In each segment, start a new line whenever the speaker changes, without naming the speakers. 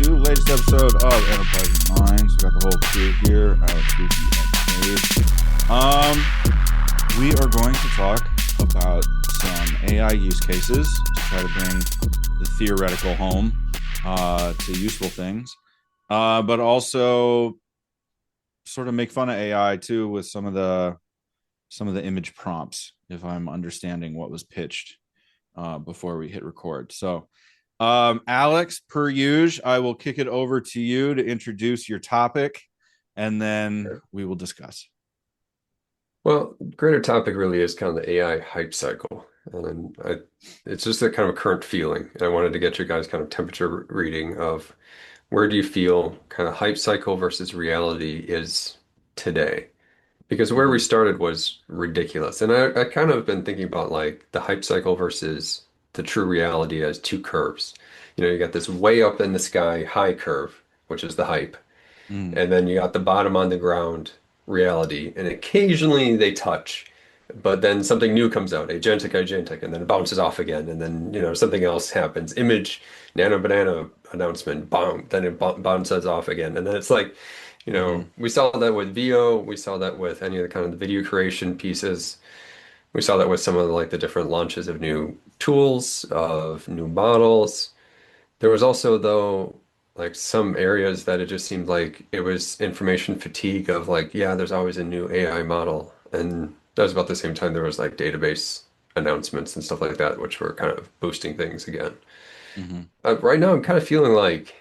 to the latest episode of Enterprise Minds. We got the whole crew here, Ruthi and Dave. We are going to talk about some AI use cases to try to bring the theoretical home to useful things, but also sort of make fun of AI too with some of the image prompts, if I'm understanding what was pitched before we hit record. So Alex, per usual, I will kick it over to you to introduce your topic, and then we will discuss.
Well, greater topic really is kind of the AI hype cycle. And it's just a kind of a current feeling. And I wanted to get your guys' kind of temperature reading of where do you feel kind of hype cycle versus reality is today? Because where we started was ridiculous. And I kind of been thinking about like the hype cycle versus the true reality as two curves. You got this way up in the sky high curve, which is the hype.
Mm.
And then you got the bottom on the ground reality. And occasionally they touch, but then something new comes out, agentic, and then it bounces off again. And then, something else happens. Image, nano banana announcement, boom, then it bounces off again. And then it's like, we saw that with VO, we saw that with any of the kind of the video creation pieces. We saw that with some of like the different launches of new tools, of new models. There was also, though, like some areas that it just seemed like it was information fatigue of like, yeah, there's always a new AI model. And that was about the same time there was like database announcements and stuff like that, which were kind of boosting things again.
Mm-hmm.
Right now, I'm kind of feeling like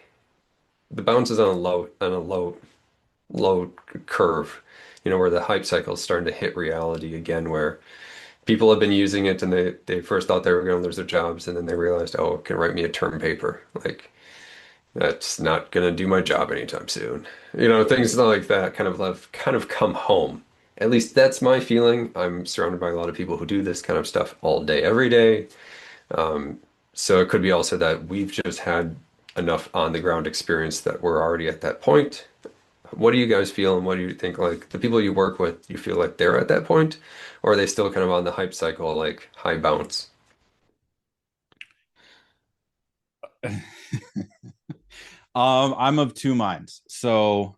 the bounce is on a low curve, where the hype cycle is starting to hit reality again, where people have been using it and they first thought they were going to lose their jobs, and then they realized, oh, it can write me a term paper. Like, that's not going to do my job anytime soon. Things like that kind of come home. At least that's my feeling. I'm surrounded by a lot of people who do this kind of stuff all day, every day. So it could be also that we've just had enough on the ground experience that we're already at that point. What do you guys feel, and what do you think? Like the people you work with, you feel like they're at that point, or are they still kind of on the hype cycle, like high bounce?
I'm of two minds. So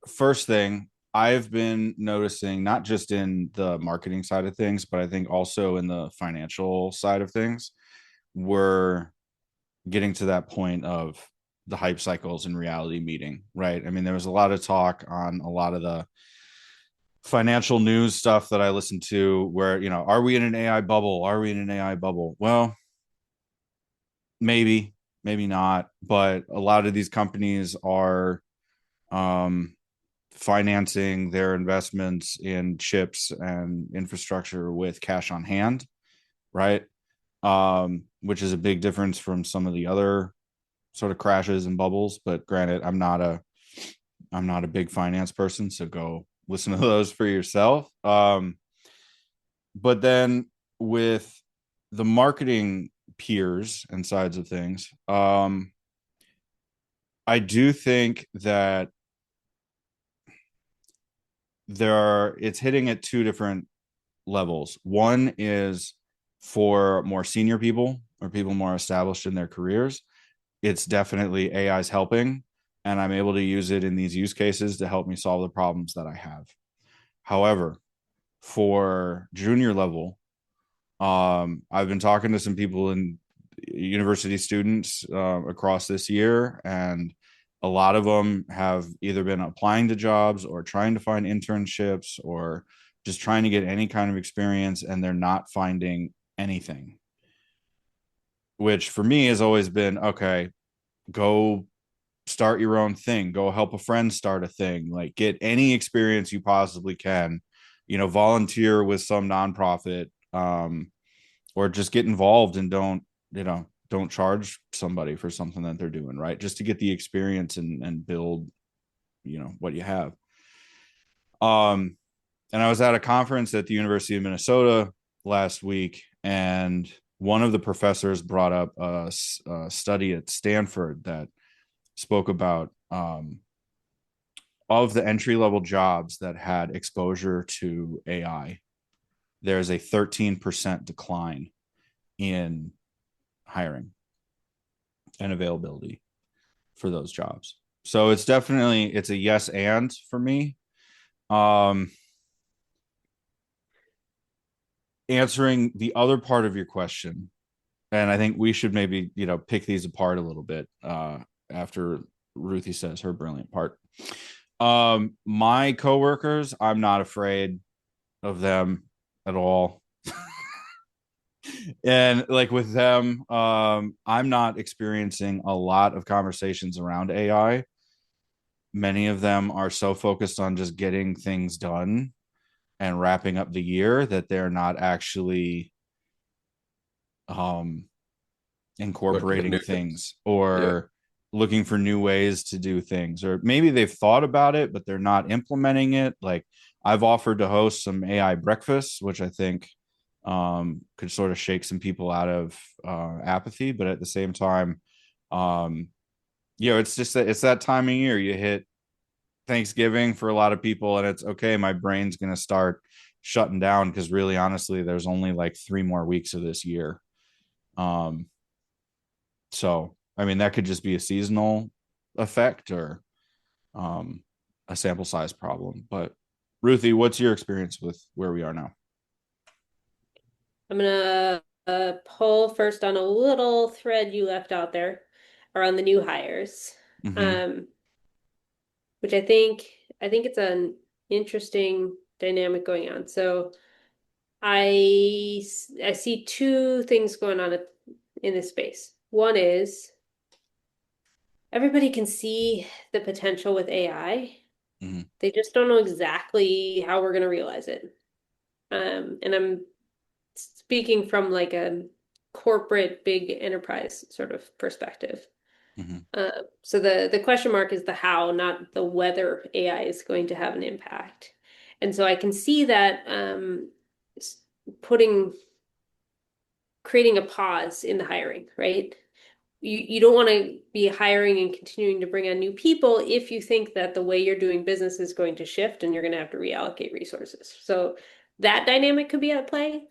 first thing, I've been noticing, not just in the marketing side of things, but I think also in the financial side of things, we're getting to that point of the hype cycles and reality meeting, right? I mean, there was a lot of talk on a lot of the financial news stuff that I listened to where, are we in an AI bubble? Are we in an AI bubble? Well, maybe, maybe not, but a lot of these companies are financing their investments in chips and infrastructure with cash on hand, right? Which is a big difference from some of the other sort of crashes and bubbles. But granted, I'm not a big finance person, so go listen to those for yourself. But then with the marketing peers and sides of things, I do think that it's hitting at two different levels. One is for more senior people or people more established in their careers. It's definitely AI's helping, and I'm able to use it in these use cases to help me solve the problems that I have. However, for junior level, I've been talking to some people in university students across this year, and a lot of them have either been applying to jobs or trying to find internships or just trying to get any kind of experience, and they're not finding anything, which for me has always been, okay, go start your own thing, go help a friend start a thing, like get any experience you possibly can, volunteer with some nonprofit, or just get involved and don't charge somebody for something that they're doing, right? Just to get the experience and build, what you have. And I was at a conference at the University of Minnesota last week, and one of the professors brought up a study at Stanford that spoke about of the entry level jobs that had exposure to AI, there's a 13% decline in hiring and availability. for those jobs. So it's a yes and for me. Um, Answering the other part of your question, and I think we should maybe pick these apart a little bit after Ruthie says her brilliant part. My coworkers, I'm not afraid of them at all. And like with them, I'm not experiencing a lot of conversations around AI. Many of them are so focused on just getting things done and wrapping up the year that they're not actually um
Looking at
incorporating
new things.
things
Yeah.
or looking for new ways to do things, or maybe they've thought about it but they're not implementing it. Like I've offered to host some AI breakfasts, which I think could sort of shake some people out of apathy, but at the same time, um it's just that it's that time of year. You hit Thanksgiving for a lot of people and it's okay, my brain's going to start shutting down because really honestly there's only like 3 more weeks of this year. um So, I mean, that could just be a seasonal effect or um, a sample size problem. But, Ruthie, what's your experience with where we are now?
I'm gonna pull first on a little thread you left out there around the new hires,
Mm-hmm.
um, which I think it's an interesting dynamic going on. So I see two things going on in this space. One is everybody can see the potential with AI.
Mm-hmm.
They just don't know exactly how we're going to realize it. And I'm speaking from like a corporate big enterprise sort of perspective.
Mm-hmm.
So the question mark is the how, not the whether AI is going to have an impact. And so I can see that putting creating a pause in the hiring, right? You don't want to be hiring and continuing to bring on new people if you think that the way you're doing business is going to shift and you're going to have to reallocate resources. So that dynamic could be at play.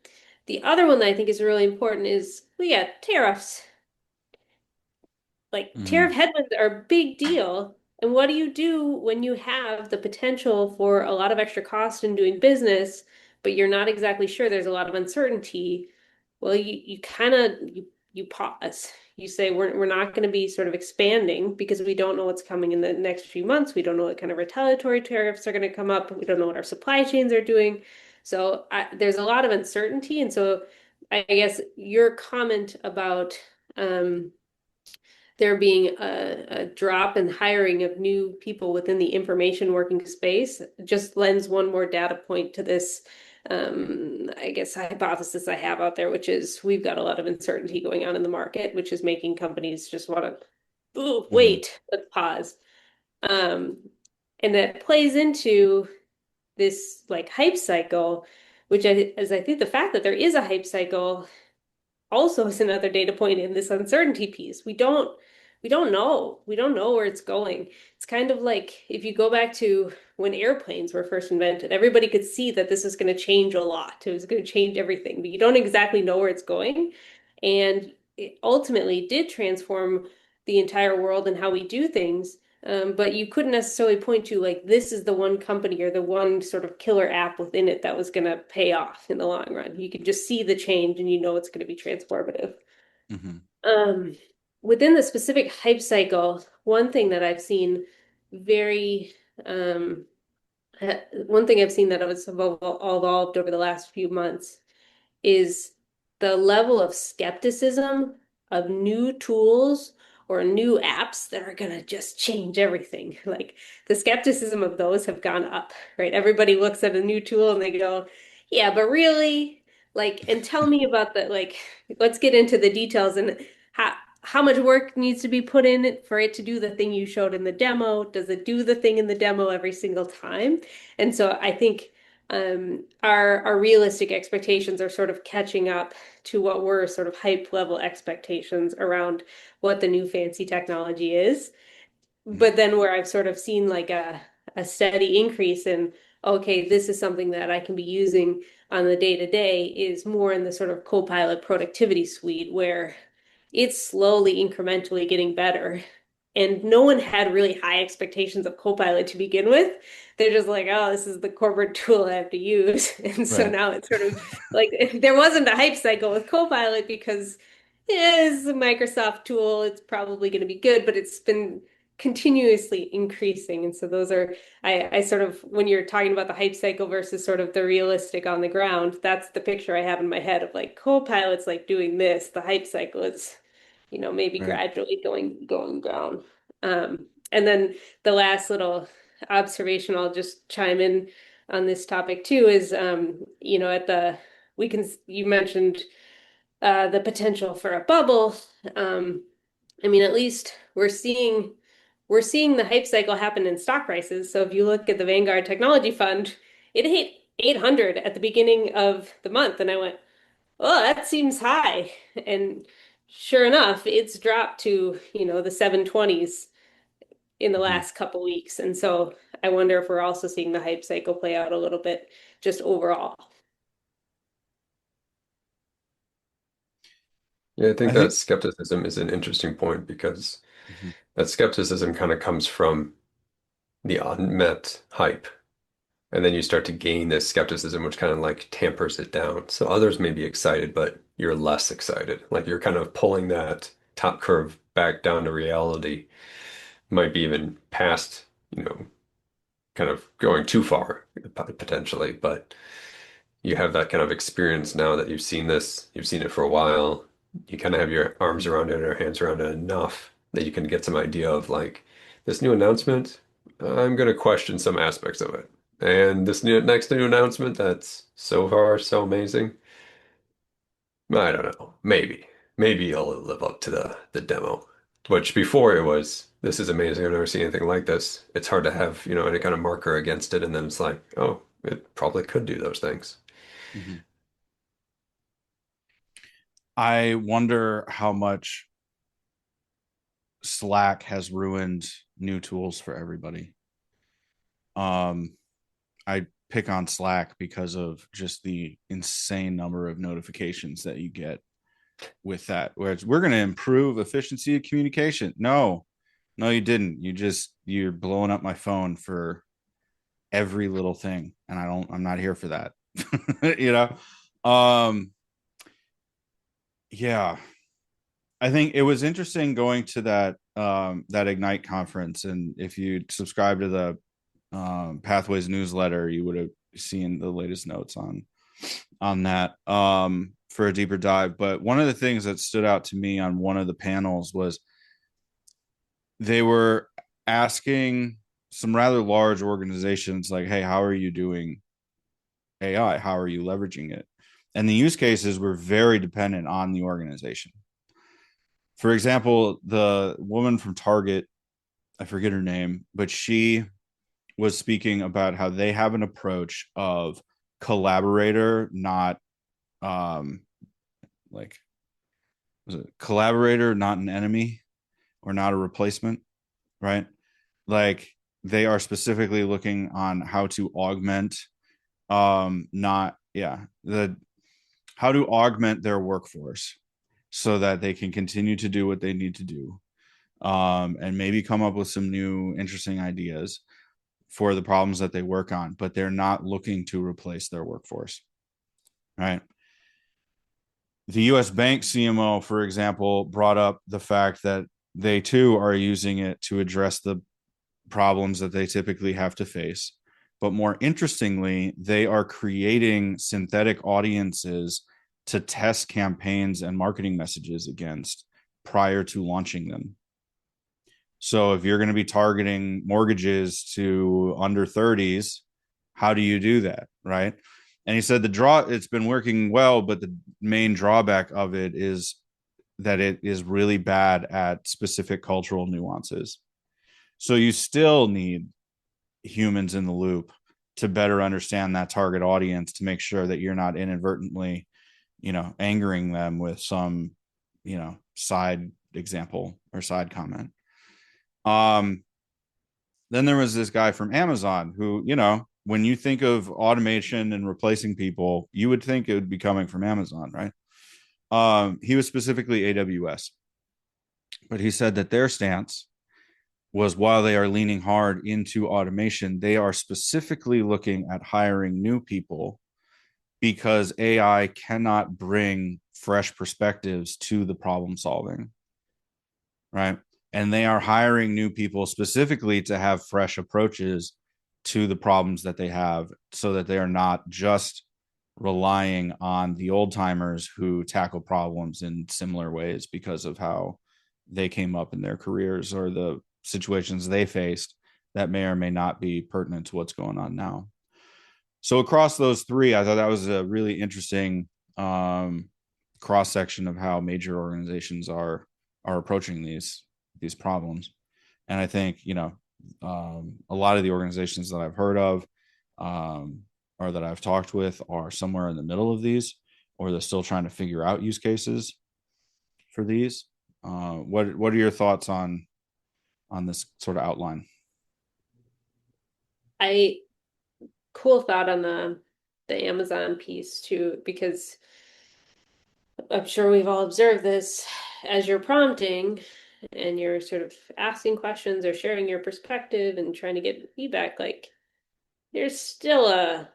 The other one that I think is really important is we got tariffs. Like
Mm-hmm.
tariff headwinds are a big deal. And what do you do when you have the potential for a lot of extra cost in doing business, but you're not exactly sure there's a lot of uncertainty? Well, you kind of you pause. You say we're not going to be sort of expanding because we don't know what's coming in the next few months. We don't know what kind of retaliatory tariffs are going to come up. We don't know what our supply chains are doing. So there's a lot of uncertainty. And so I guess your comment about there being a drop in hiring of new people within the information working space just lends one more data point to this, I guess, hypothesis I have out there, which is we've got a lot of uncertainty going on in the market, which is making companies just want to,
Mm-hmm.
wait, let's pause. Um, and that plays into this like hype cycle, which I think the fact that there is a hype cycle also is another data point in this uncertainty piece. We don't know. We don't know where it's going. It's kind of like if you go back to when airplanes were first invented, everybody could see that this is going to change a lot. It was going to change everything, but you don't exactly know where it's going. And it ultimately did transform the entire world and how we do things. But you couldn't necessarily point to like this is the one company or the one sort of killer app within it that was going to pay off in the long run. You could just see the change and you know it's going to be transformative.
Mm-hmm.
Um, Within the specific hype cycle, one thing that I've seen very one thing I've seen that has evolved over the last few months is the level of skepticism of new tools or new apps that are going to just change everything. Like the skepticism of those have gone up, right? Everybody looks at a new tool and they go, yeah, but really? Like, and tell me about the, like, let's get into the details and how much work needs to be put in it for it to do the thing you showed in the demo? Does it do the thing in the demo every single time? And so I think our realistic expectations are sort of catching up to what were sort of hype level expectations around what the new fancy technology is. But then where I've sort of seen like a steady increase in, okay, this is something that I can be using on the day to day is more in the sort of Copilot productivity suite where it's slowly incrementally getting better. And no one had really high expectations of Copilot to begin with. They're just like, oh, this is the corporate tool I have to use. And so
Right.
now it's sort of like there wasn't a hype cycle with Copilot because it's a Microsoft tool. It's probably going to be good, but it's been continuously increasing. And so those are, I sort of, when you're talking about the hype cycle versus sort of the realistic on the ground, that's the picture I have in my head of like Copilot's like doing this. The hype cycle is maybe
Right.
gradually going down. And then the last little observation, I'll just chime in on this topic too, is at the you mentioned the potential for a bubble. I mean, at least we're seeing the hype cycle happen in stock prices. So if you look at the Vanguard Technology Fund, it hit 800 at the beginning of the month, and I went, oh, that seems high. And sure enough, it's dropped to, the 720s in the
Mhm.
last couple weeks. And so I wonder if we're also seeing the hype cycle play out a little bit just overall.
Yeah, I think
I
that
think.
skepticism is an interesting point because
Mhm.
that skepticism kind of comes from the unmet hype. And then you start to gain this skepticism, which kind of like tampers it down. So others may be excited, but you're less excited. Like you're kind of pulling that top curve back down to reality. Might be even past, kind of going too far potentially. But you have that kind of experience now that you've seen this, you've seen it for a while. You kind of have your arms
Mhm.
around it or hands around it enough that you can get some idea of like this new announcement. I'm going to question some aspects of it. And this next new announcement that's so far so amazing. I don't know. Maybe it'll live up to the demo. Which before it was, this is amazing. I've never seen anything like this. It's hard to have, any kind of marker against it, and then it's like, oh, it probably could do those things.
Mhm. I wonder how much Slack has ruined new tools for everybody. Um, I pick on Slack because of just the insane number of notifications that you get with that, where we're going to improve efficiency of communication. No, no, you didn't. You're blowing up my phone for every little thing. And I'm not here for that. you know? Yeah. I think it was interesting going to that Ignite conference. And if you subscribe to the Pathways newsletter, you would have seen the latest notes on that for a deeper dive. But one of the things that stood out to me on one of the panels was they were asking some rather large organizations, like, hey, how are you doing AI? How are you leveraging it? And the use cases were very dependent on the organization. For example, the woman from Target, I forget her name, but she was speaking about how they have an approach of collaborator, not um like was it collaborator, not an enemy or not a replacement, right? Like they are specifically looking on how to augment not yeah the how to augment their workforce so that they can continue to do what they need to do, and maybe come up with some new interesting ideas for the problems that they work on, but they're not looking to replace their workforce, right? The US Bank CMO, for example, brought up the fact that they too are using it to address the problems that they typically have to face. But more interestingly, they are creating synthetic audiences to test campaigns and marketing messages against prior to launching them. So if you're going to be targeting mortgages to under 30s, how do you do that, right? And he said it's been working well, but the main drawback of it is that it is really bad at specific cultural nuances. So you still need humans in the loop to better understand that target audience, to make sure that you're not inadvertently, angering them with some, side example or side comment. Um, then there was this guy from Amazon who, when you think of automation and replacing people, you would think it would be coming from Amazon, right? He was specifically AWS, but he said that their stance was while they are leaning hard into automation, they are specifically looking at hiring new people because AI cannot bring fresh perspectives to the problem solving, right? And they are hiring new people specifically to have fresh approaches to the problems that they have so that they are not just relying on the old timers who tackle problems in similar ways because of how they came up in their careers or the situations they faced that may or may not be pertinent to what's going on now. So across those three, I thought that was a really interesting cross section of how major organizations are approaching these problems. And I think a lot of the organizations that I've heard of or that I've talked with are somewhere in the middle of these, or they're still trying to figure out use cases for these. What are your thoughts on this sort of outline?
I cool thought on the Amazon piece too, because I'm sure we've all observed this as you're prompting and you're sort of asking questions or sharing your perspective and trying to get feedback, like there's still a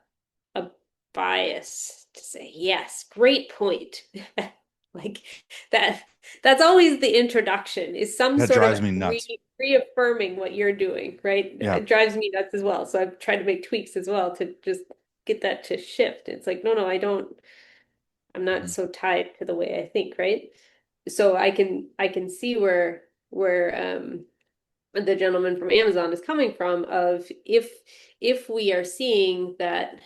bias to say, yes, great point. Like that that's always the introduction is some
That
sort
drives
of
me nuts.
reaffirming what you're doing, right?
Yeah.
It drives me nuts as well. So I've tried to make tweaks as well to just get that to shift. It's like, no, I'm not
Mm-hmm.
so tied to the way I think, right? So I can see where the gentleman from Amazon is coming from of if we are seeing that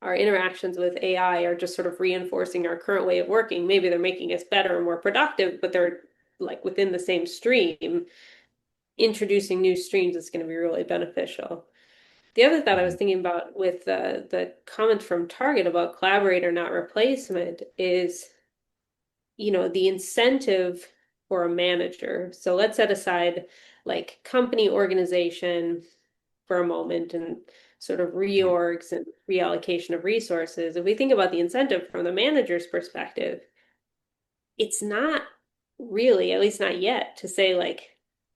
our interactions with AI are just sort of reinforcing our current way of working, maybe they're making us better and more productive, but they're like within the same stream, introducing new streams is going to be really beneficial. The other thought I was
Mm-hmm.
thinking about with the comment from Target about collaborator, not replacement, is the incentive for a manager. So let's set aside like company organization for a moment and sort of
Yeah.
reorgs and reallocation of resources. If we think about the incentive from the manager's perspective, it's not really, at least not yet, to say like,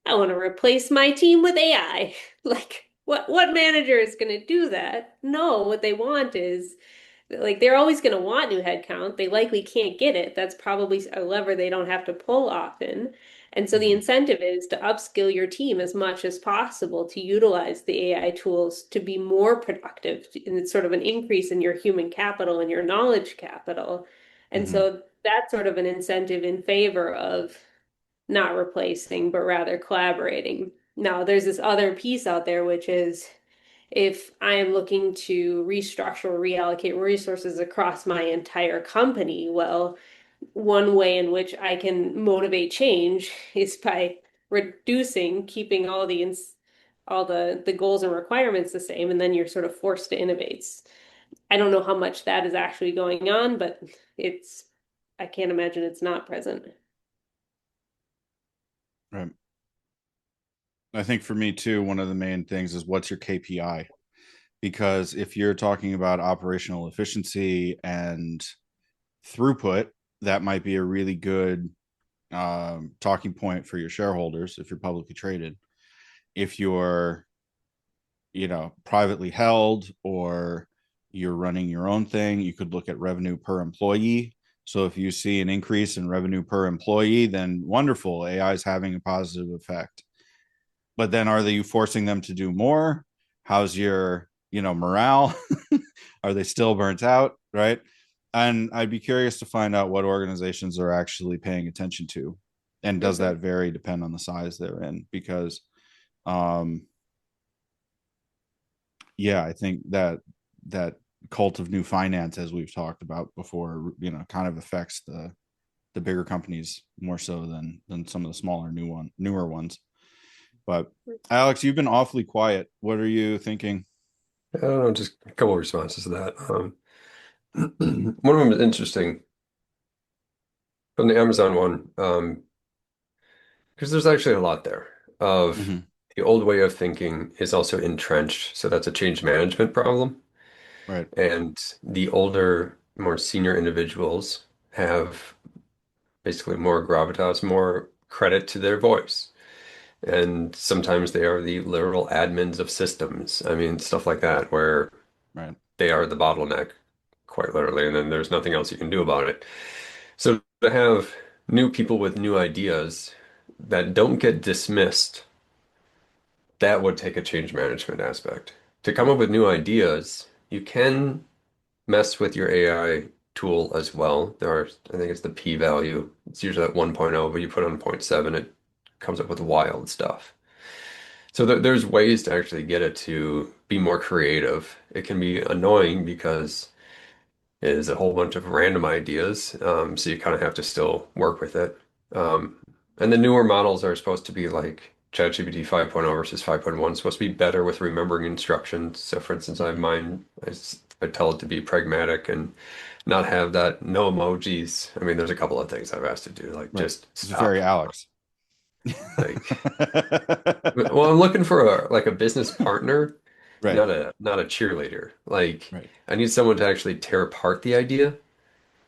I want to replace my team with AI. Like, what manager is going to do that? No, what they want is like they're always going to want new headcount. They likely can't get it. That's probably a lever they don't have to pull often. And so the
Mm-hmm.
incentive is to upskill your team as much as possible to utilize the AI tools to be more productive. And it's sort of an increase in your human capital and your knowledge capital. And
Mm-hmm.
so that's sort of an incentive in favor of not replacing, but rather collaborating. Now, there's this other piece out there, which is if I am looking to restructure or reallocate resources across my entire company, well, one way in which I can motivate change is by reducing, keeping all the goals and requirements the same, and then you're sort of forced to innovate. I don't know how much that is actually going on, but it's I can't imagine it's not present.
Right. I think for me too, one of the main things is what's your KPI? Because if you're talking about operational efficiency and throughput, that might be a really good talking point for your shareholders if you're publicly traded. If you're, privately held or you're running your own thing, you could look at revenue per employee. So if you see an increase in revenue per employee, then wonderful, AI is having a positive effect. But then are they forcing them to do more? How's your, morale? Are they still burnt out? Right. And I'd be curious to find out what organizations are actually paying attention to. And does
Mhm.
that vary depend on the size they're in? Because um yeah, I think that cult of new finance, as we've talked about before, kind of affects the bigger companies more so than some of the smaller newer ones. But Alex, you've been awfully quiet. What are you thinking?
I don't know, just a couple of responses to that. One of them is interesting from the Amazon one, because there's actually a lot there of
Mm-hmm.
the old way of thinking is also entrenched. So that's a change management problem.
Right.
And the older, more senior individuals have basically more gravitas, more credit to their voice. And sometimes they are the literal admins of systems. I mean, stuff like that, where
Right.
they are the bottleneck, quite literally, and then there's nothing else you can do about it. So to have new people with new ideas that don't get dismissed, that would take a change management aspect. To come
Right.
up with new ideas, you can mess with your AI tool as well. There are, I think it's the p value. It's usually at 1.0, but you put on 0.7, it comes up with wild stuff. So there's ways to actually get it to be more creative. It can be annoying because it is a whole bunch of random ideas, so you kind of have to still work with it. Um, and the newer models are supposed to be like ChatGPT 5.0 versus 5.1, supposed to be better with remembering instructions. So, for instance, I have
Mhm.
mine, I tell it to be pragmatic and not have that no emojis. I mean, there's a couple of things I've asked it to do, like
Right.
just
It's very
stop.
Alex.
Like, well, I'm looking for a like a business partner,
Right.
not a cheerleader. Like,
Right.
I need someone to actually tear apart the idea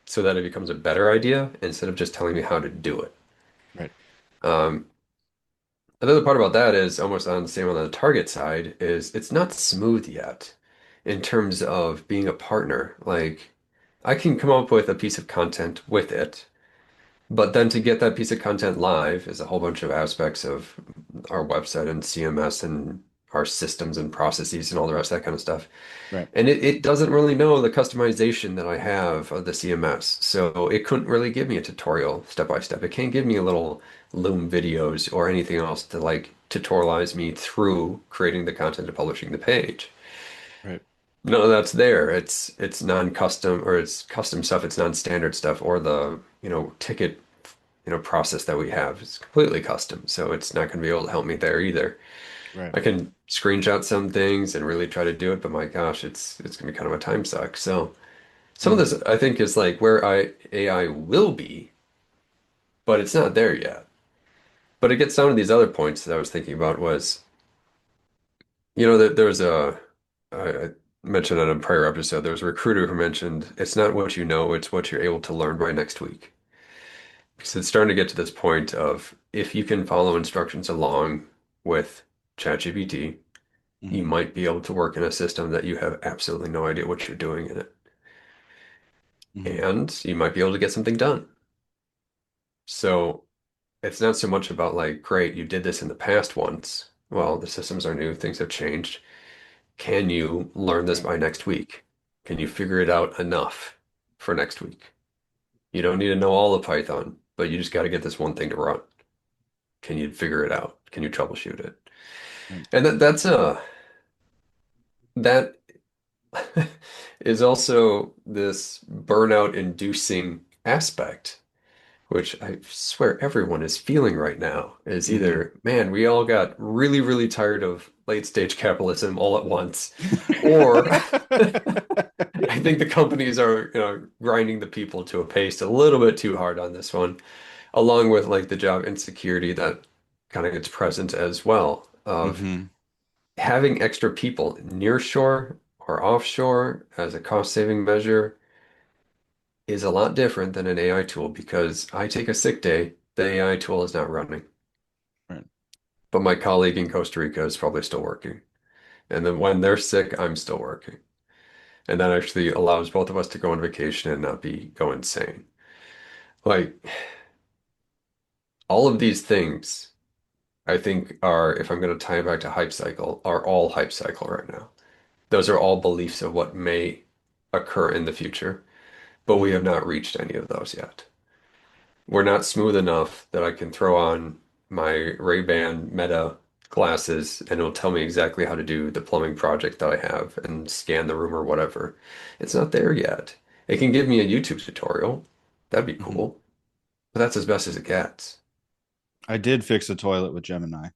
so that it becomes a better idea instead of just telling me how to do it.
Right.
Um, Another part about that is almost on the same on the target side is it's not smooth yet in terms of being a partner. Like I can come up with a piece of content with it, but then to get that piece of content live is a whole bunch of aspects of our website and CMS and our systems and processes and all the rest of that kind of stuff.
Right.
And it doesn't really know the customization that I have of the CMS. So it couldn't really give me a tutorial step by step. It can't give me a little Loom videos or anything else to like tutorialize me through creating the content and publishing the page.
Right.
None of that's there. It's non-custom or it's custom stuff. It's non-standard stuff or the, ticket, process that we have is completely custom. So it's not going to be able to help me there either.
Right.
I can screenshot some things and really try to do it, but my gosh, it's gonna be kind of a time suck. So some of
Mhm.
this I think is like where AI will be, but it's not there yet. But it gets down to these other points that I was thinking about was, that there was I mentioned on a prior episode, there was a recruiter who mentioned it's not what you know, it's what you're able to learn by next week. Because it's starting to get to this point of if you can follow instructions along with ChatGPT, you
Mhm.
might be able to work in a system that you have absolutely no idea what you're doing in it.
Mhm.
And you might be able to get something done. So it's not so much about like, great, you did this in the past once. Well, the systems are new, things have changed. Can you learn this
Right.
by next week? Can you figure it out enough for next week? You don't need to know all of Python, but you just got to get this one thing to run. Can you figure it out? Can you troubleshoot it?
Right.
And that is also this burnout inducing aspect, which I swear everyone is feeling right now, is
Mhm.
either, man, we all got really, really tired of late stage capitalism all at once, or I think the companies are, grinding the people to a pace a little bit too hard on this one, along with like the job insecurity that kind of gets present as well of
Mhm.
having extra people near shore or offshore as a cost saving measure is a lot different than an AI tool because I take a sick day, the AI tool is not running.
Right.
But my colleague in Costa Rica is probably still working. And then when they're sick, I'm still working. And that actually allows both of us to go on vacation and not go insane. Like all of these things, I think are, if I'm going to tie it back to hype cycle, are all hype cycle right now. Those are all beliefs of what may occur in the future, but we have
Mhm.
not reached any of those yet. We're not smooth enough that I can throw on my Ray-Ban Meta glasses and it'll tell me exactly how to do the plumbing project that I have and scan the room or whatever. It's not there yet. It can give me a YouTube tutorial. That'd be
Mhm.
cool. But that's as best as it gets.
I did fix a toilet with Gemini.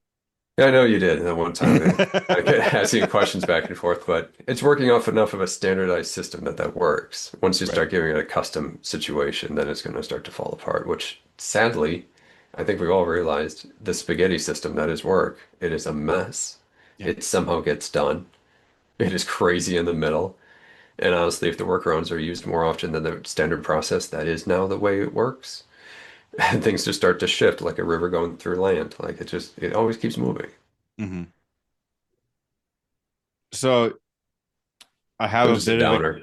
Yeah, I know you did that one time. I kept asking questions back and forth, but it's working off enough of a standardized system that works. Once you
Right.
start giving it a custom situation, then it's going to start to fall apart, which sadly, I think we've all realized the spaghetti system that is work. It is a mess.
Yeah.
It somehow gets done. It is crazy in the middle. And honestly, if the workarounds are used more often than the standard process, that is now the way it works. and things just start to shift like a river going through land. Like it always keeps moving.
Hmm. So I have
I'm
a
just a
bit of a
downer.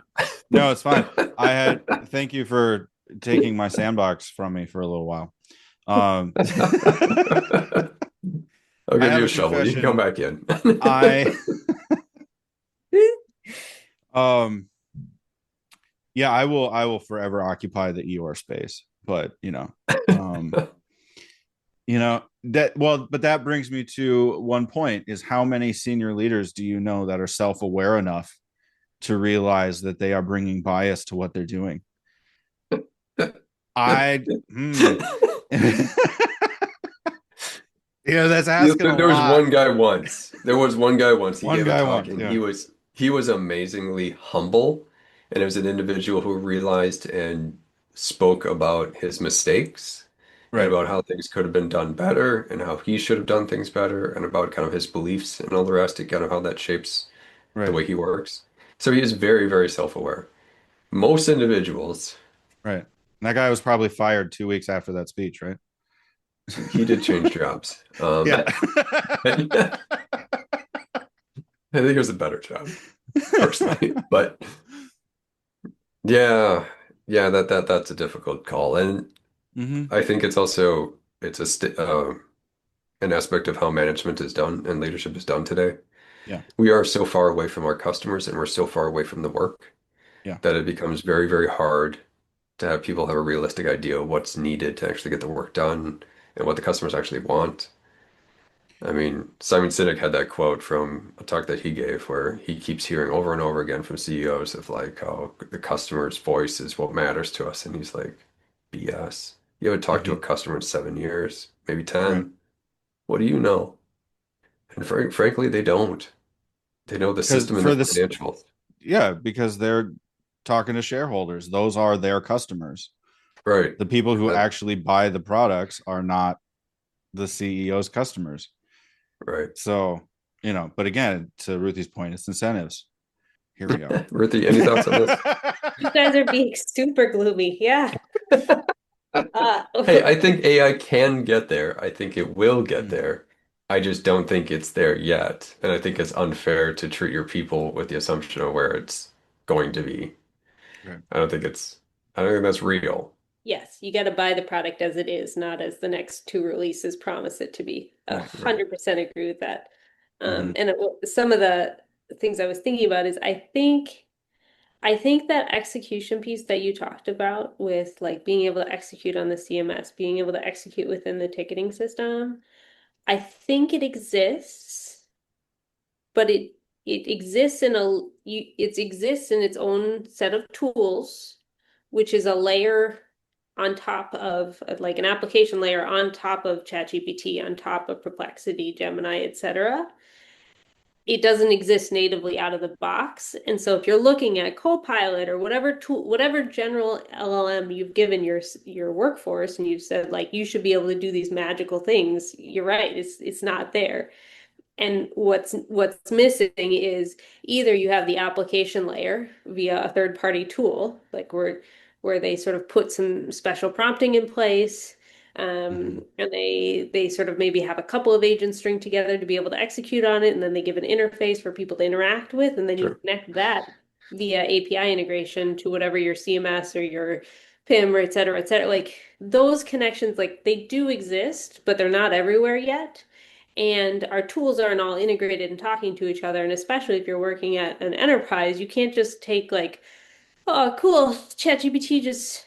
no, it's fine. I had thank you for taking my sandbox from me for a little while. Um,
I'll
I
give
have
you a
a
shovel. You can come
confession.
back in.
I um yeah, I will forever occupy the Eeyore space, but that well, but that brings me to one point is how many senior leaders do you know that are self-aware enough to realize that they are bringing bias to what they're doing? I that's asking a
There was
lot.
one guy once. There was one guy once. He
One
gave a
guy
talk,
once,
and
yeah.
he was amazingly humble, and it was an individual who realized and spoke about his mistakes and
Right,
about how things could have been done better and how he should have done things better and about kind of his beliefs and all the rest and kind of how that shapes the
right,
way he works. So he is very, very self-aware. Most individuals,
right. And that guy was probably fired 2 weeks after that speech, right?
he did change jobs.
Yeah.
I think it was a better job, personally. But yeah, yeah, that's a difficult call. And
Hmm.
I think it's also it's a st an aspect of how management is done and leadership is done today.
Yeah,
We are so far away from our customers and we're so far away from the work
yeah.
that it becomes very, very hard to have people have a realistic idea of what's needed to actually get the work done and what the customers actually want. I mean, Simon Sinek had that quote from a talk that he gave where he keeps hearing over and over again from CEOs of like how the customer's voice is what matters to us. And he's like, BS. You haven't talked to a
Hmm.
customer in 7 years, maybe
Right.
10. What do you know? And frankly, they don't. They know the
Because
system and the
for this,
financials.
yeah, because they're talking to shareholders. Those are their customers.
Right.
The people who
Uh,
actually buy the products are not the CEO's customers.
right.
So, but again, to Ruthie's point, it's incentives. Here we go.
Ruthie, any thoughts on this?
You guys are being super gloomy. Yeah. Uh,
Hey, I think AI can get there. I think it will get
Mm,
there. I just don't think it's there yet. And I think it's unfair to treat your people with the assumption of where it's going to be.
right,
I don't think that's real.
yes, you got to buy the product as it is, not as the next two releases promise it to be. A
right.
Right.
100% agree with that.
Hmm.
And some of the things I was thinking about is I think that execution piece that you talked about with like being able to execute on the CMS, being able to execute within the ticketing system, I think it exists, but it exists in it exists in its own set of tools, which is a layer on top of like an application layer on top of ChatGPT, on top of Perplexity, Gemini, etc. It doesn't exist natively out of the box. And so if you're looking at Copilot or whatever tool, whatever general LLM you've given your workforce and you've said like you should be able to do these magical things, you're right, it's not there. And what's missing is either you have the application layer via a third party tool, like where they sort of put some special prompting in place,
Hmm.
and they sort of maybe have a couple of agents string together to be able to execute on it, and then they give an interface for people to interact with, and then you
Sure.
connect that via API integration to whatever your CMS or your PIM or et cetera, et cetera. Like those connections, like they do exist, but they're not everywhere yet. And our tools aren't all integrated and talking to each other. And especially if you're working at an enterprise, you can't just take like, oh, cool, ChatGPT just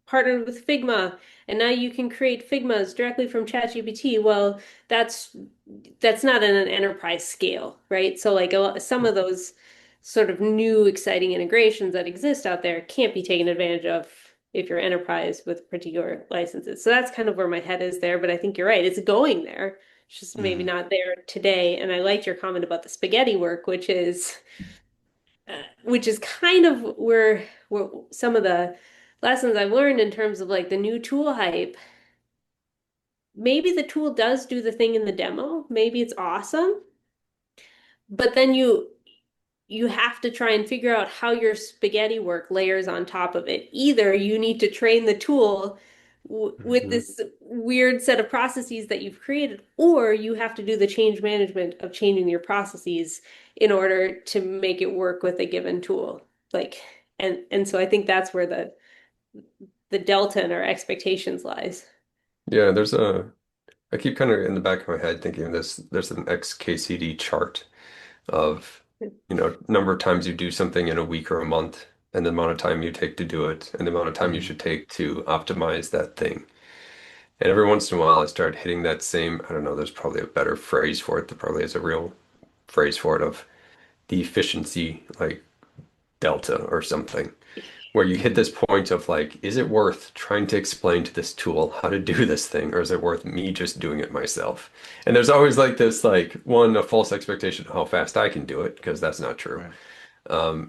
partnered with Figma, and now you can create Figmas directly from ChatGPT. Well, that's that's not in an enterprise scale, right? So like some of those sort of new exciting integrations that exist out there can't be taken advantage of if you're enterprise with particular licenses. So that's kind of where my head is there, but I think you're right. It's going there. It's just maybe
Hmm.
not there today. And I liked your comment about the spaghetti work, which is kind of where some of the lessons I've learned in terms of like the new tool hype. Maybe the tool does do the thing in the demo. Maybe it's awesome, but then you have to try and figure out how your spaghetti work layers on top of it. Either you need to train the tool with
Mhm.
this weird set of processes that you've created, or you have to do the change management of changing your processes in order to make it work with a given tool. Like, and so I think that's where the delta in our expectations lies.
Yeah, I keep kind of in the back of my head thinking of this, there's an XKCD chart of, number of times you do something in a week or a month, and the amount of time you take to do it, and the amount of time you
Mhm.
should take to optimize that thing. And every once in a while, I start hitting that same, I don't know, there's probably a better phrase for it. There probably is a real phrase for it of the efficiency, like delta or something, where you hit
Mhm.
this point of like, is it worth trying to explain to this tool how to do this thing, or is it worth me just doing it myself? And there's always like this, like, one, a false expectation of how fast I can do it, because that's not true.
Right.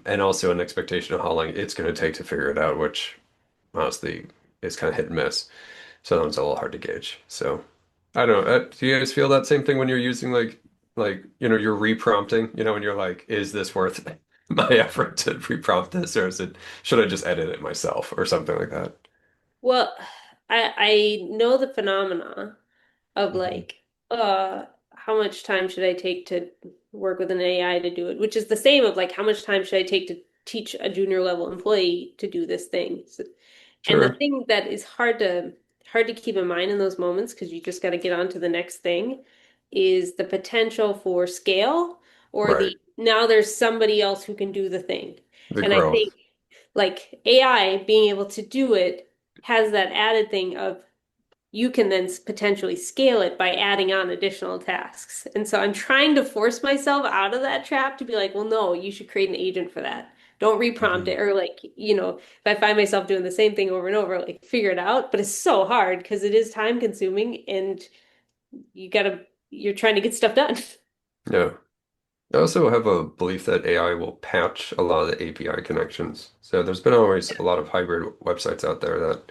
And also an expectation of how long it's going to take to figure it out, which honestly is kind of hit and miss. So that one's a little hard to gauge. So I don't know. Do you guys feel that same thing when you're using you're reprompting, and you're like, is this worth my effort to reprompt this, or should I just edit it myself or something like that?
Well, I know the phenomena of
Mhm.
like, how much time should I take to work with an AI to do it? Which is the same of like, how much time should I take to teach a junior level employee to do this thing? And the
Sure.
thing that is hard to keep in mind in those moments, because you just got to get on to the next thing, is the potential for scale or
Right.
the now there's somebody else who can do the thing.
The
And I think
growth.
like AI being able to do it has that added thing of you can then potentially scale it by adding on additional tasks. And so I'm trying to force myself out of that trap to be like, well, no, you should create an agent for that. Don't reprompt it.
Mhm.
Or like, if I find myself doing the same thing over and over, like figure it out. But it's so hard because it is time consuming and you're trying to get stuff done.
Yeah. I also have a belief that AI will patch a lot of the API connections. So there's been always a lot of hybrid websites out there that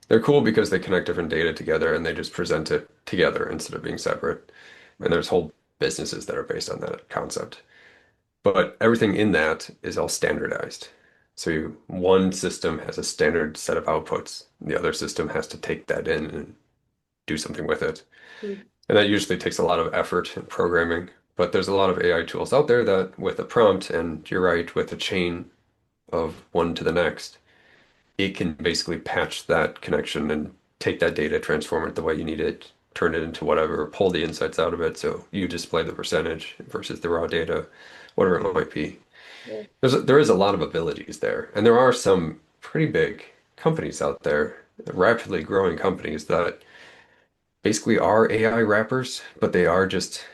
they're cool because they connect different data together and they just present it together instead of being separate. And
Right.
there's whole businesses that are based on that concept. But everything in that is all standardized. So one system has a standard set of outputs. The other system has to take that in and do something with it. And that usually takes a lot of effort and programming. But there's a lot of AI tools out there that with a prompt, and you're right, with a chain of one to the next, it can basically patch that connection and take that data, transform it the way you need it, turn it into whatever, pull the insights out of it. So you display the percentage versus the raw data, whatever it might be.
Yeah.
There is a lot of abilities there, and there are some pretty big companies out there, rapidly growing companies that basically are AI wrappers, but they are just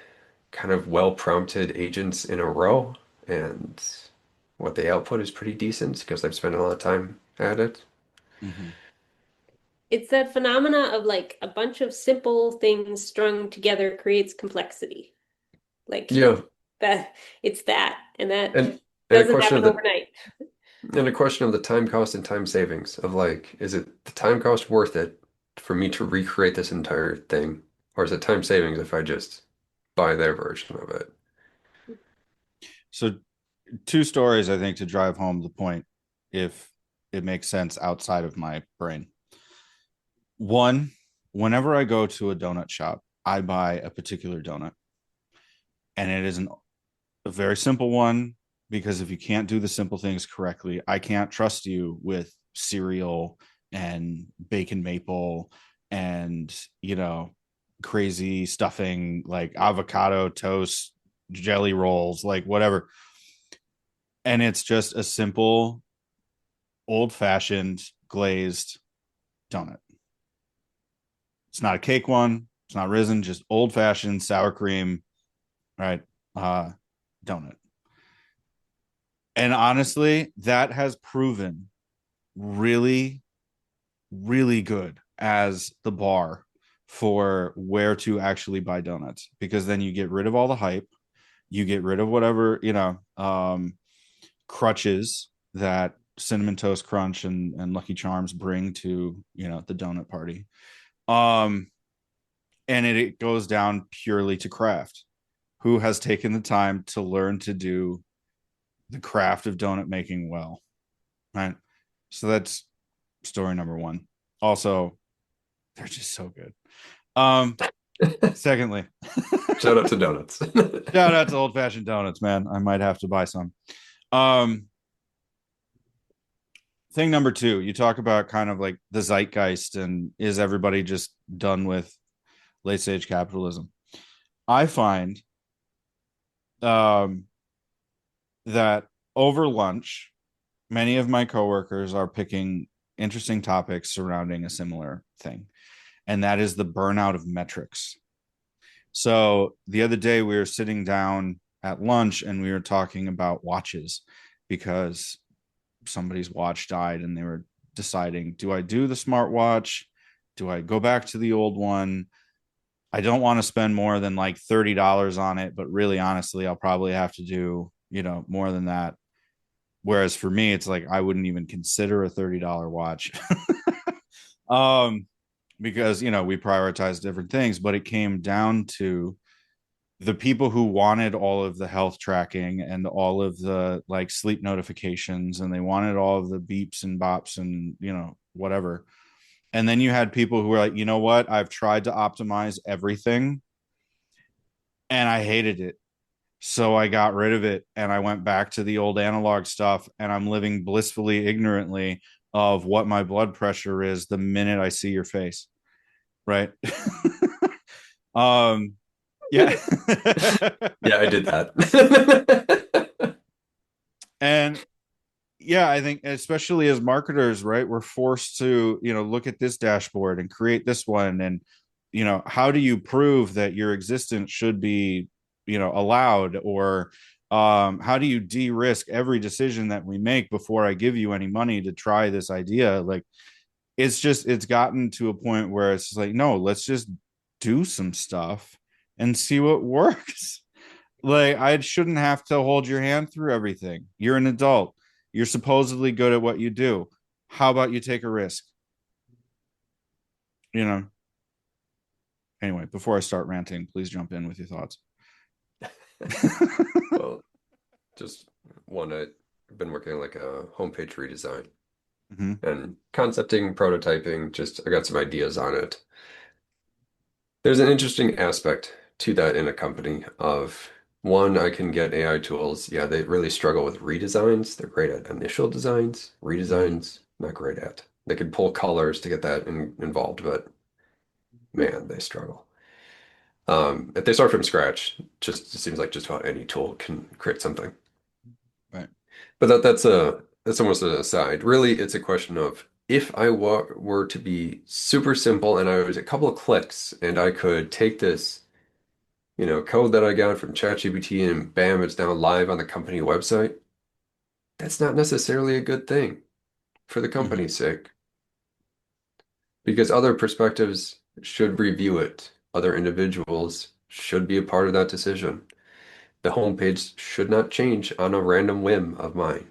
kind of well-prompted agents in a row, and what they output is pretty decent because they've spent a lot of time at it.
Mhm.
It's that phenomena of like a bunch of simple things strung together creates complexity. Like
Yeah,
that, it's that, and that
and a
doesn't
question of
happen
the
overnight.
and a question of the time cost and time savings of like, is it the time cost worth it for me to recreate this entire thing, or is it time savings if I just buy their version of it?
So two stories I think to drive home the point, if it makes sense outside of my brain. One, whenever I go to a donut shop, I buy a particular donut, and it is a very simple one because if you can't do the simple things correctly, I can't trust you with cereal and bacon maple and, crazy stuffing like avocado toast, jelly rolls, like whatever. And it's just a simple, old fashioned glazed donut. It's not a cake one. It's not risen, just old fashioned sour cream, right? Uh, Donut. And honestly, that has proven really, really good as the bar for where to actually buy donuts because then you get rid of all the hype, you get rid of whatever, crutches that cinnamon toast crunch and lucky charms bring to, the donut party. Um, and it goes down purely to craft. Who has taken the time to learn to do the craft of donut making well, right? So that's story number one. Also, They're just so good. Secondly,
Shout out to donuts.
shout out to old fashioned donuts, man. I might have to buy some. Um, thing number two, you talk about kind of like the zeitgeist and is everybody just done with late stage capitalism? I find um, that over lunch, many of my coworkers are picking interesting topics surrounding a similar thing, and that is the burnout of metrics. So the other day we were sitting down at lunch and we were talking about watches because somebody's watch died and they were deciding, do I do the smartwatch? Do I go back to the old one? I don't want to spend more than like $30 on it, but really honestly, I'll probably have to do, more than that. Whereas for me, it's like I wouldn't even consider a $30 watch. um, because we prioritize different things, but it came down to the people who wanted all of the health tracking and all of the like sleep notifications, and they wanted all of the beeps and bops and whatever. And then you had people who were like, you know what, I've tried to optimize everything and I hated it, so I got rid of it and I went back to the old analog stuff, and I'm living blissfully ignorantly of what my blood pressure is the minute I see your face, right? Yeah.
Yeah, I did that.
And yeah, I think especially as marketers, right, we're forced to look at this dashboard and create this one, and how do you prove that your existence should be allowed, or how do you de-risk every decision that we make before I give you any money to try this idea? Like, it's gotten to a point where it's just like, no, let's just do some stuff and see what works. Like, I shouldn't have to hold your hand through everything. You're an adult. You're supposedly good at what you do. How about you take a risk? You know. Anyway, before I start ranting, please jump in with your thoughts.
Well, just one, I've been working on like a homepage redesign and concepting, prototyping, just I got some ideas on it. There's an interesting aspect to that in a company of one, I can get AI tools. Yeah, they really struggle with redesigns. They're great at initial designs, redesigns, not great at. They could pull colors to get that involved, but man, they struggle. If they start from scratch, just it seems like just about any tool can create something.
Right.
But that's almost an aside. Really, it's a question of if I were to be super simple and I was a couple of clicks and I could take this, code that I got from ChatGPT and bam, it's now live on the company website. That's not necessarily a good thing for the company's sake because other perspectives should review it. Other individuals should be a part of that decision. The homepage should not change on a random whim of mine.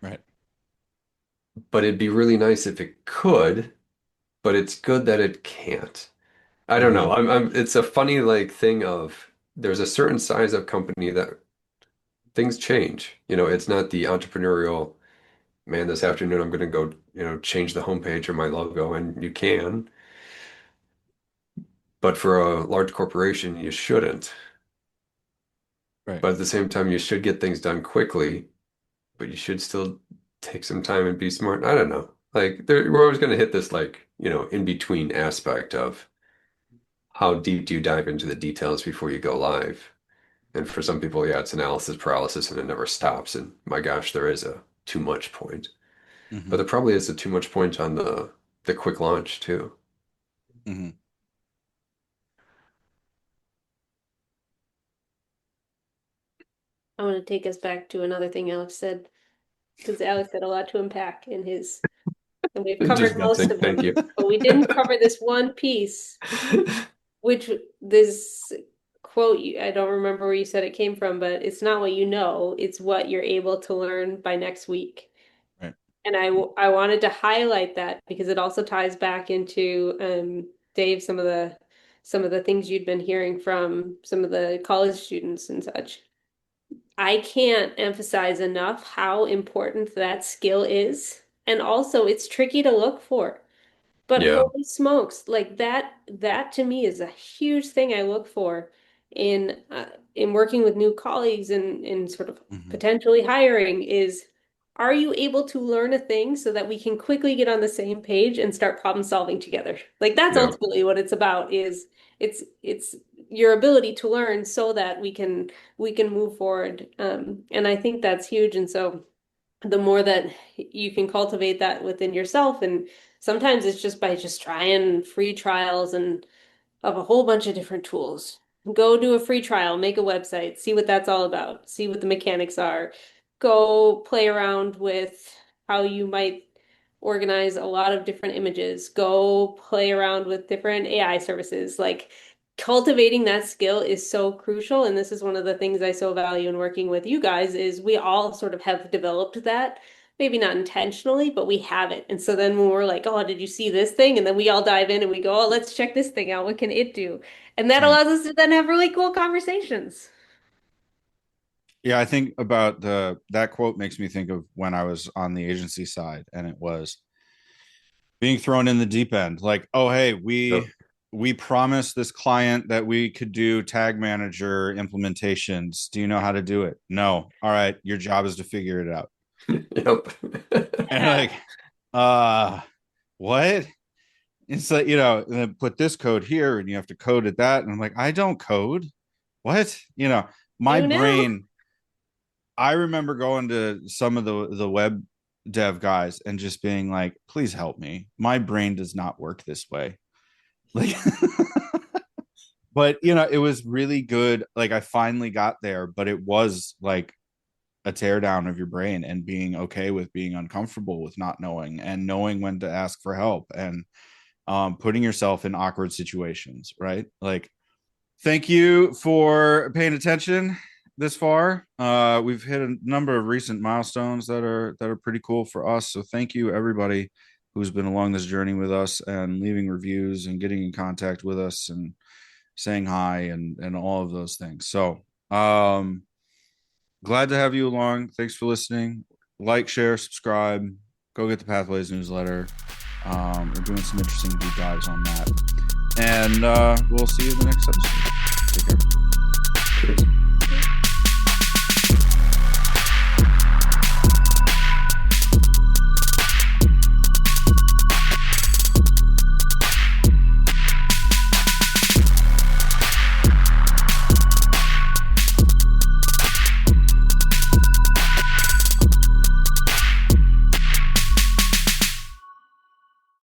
Right.
But it'd be really nice if it could, but it's good that it can't. I don't know. It's a funny like thing of there's a certain size of company that things change. It's not the entrepreneurial, man, this afternoon I'm going to go, change the homepage or my logo, and you can. But for a large corporation, you shouldn't.
Right.
But at the same time, you should get things done quickly, but you should still take some time and be smart. I don't know. Like we're always going to hit this like, in between aspect of how deep do you dive into the details before you go live? And for some people, yeah, it's analysis paralysis and it never stops. And my gosh, there is a too much point. But there probably is a too much point on the quick launch too.
I want to take us back to another thing Alex said, because Alex had a lot to unpack in his, and we've
Just
covered most
venting.
of them,
Thank you.
but we didn't cover this one piece, which this quote, I don't remember where you said it came from, but it's not what you know, it's what you're able to learn by next week.
Right.
And I wanted to highlight that because it also ties back into Dave, some of the things you'd been hearing from some of the college students and such. I can't emphasize enough how important that skill is. And also, it's tricky to look for. But
Yeah.
holy smokes, like that to me is a huge thing I look for in working with new colleagues and in sort of
Mhm.
potentially hiring is, are you able to learn a thing so that we can quickly get on the same page and start problem solving together? Like that's
Yeah.
ultimately what it's about, is it's your ability to learn so that we can move forward. And I think that's huge. And so the more that you can cultivate that within yourself, and sometimes it's just by just trying free trials and of a whole bunch of different tools. Go do a free trial, make a website, see what that's all about, see what the mechanics are. Go play around with how you might organize a lot of different images. Go play around with different AI services. Like cultivating that skill is so crucial. And this is one of the things I so value in working with you guys is we all sort of have developed that. Maybe not intentionally, but we have it. And so then when we're like, oh, did you see this thing? And then we all dive in and we go, oh, let's check this thing out. What can it do? And that
Right.
allows us to then have really cool conversations.
Yeah, I think about that quote makes me think of when I was on the agency side, and it was being thrown in the deep end. Like, oh hey,
Yep.
we promised this client that we could do tag manager implementations. Do you know how to do it? No. All right, your job is to figure it out.
Yep.
And
Yeah.
like, what? It's like, put this code here and you have to code it that. And I'm like, I don't code. What? My
You know.
brain, I remember going to some of the web dev guys and just being like, please help me. My brain does not work this way. Like, but it was really good. Like I finally got there, but it was like a teardown of your brain and being okay with being uncomfortable with not knowing and knowing when to ask for help and putting yourself in awkward situations, right? Like, thank you for paying attention this far. We've hit a number of recent milestones that are pretty cool for us. So thank you everybody who's been along this journey with us and leaving reviews and getting in contact with us and saying hi and all of those things. So glad to have you along. Thanks for listening. Like, share, subscribe. Go get the Pathways newsletter. We're doing some interesting deep dives on that. And we'll see you in the next episode. Take care.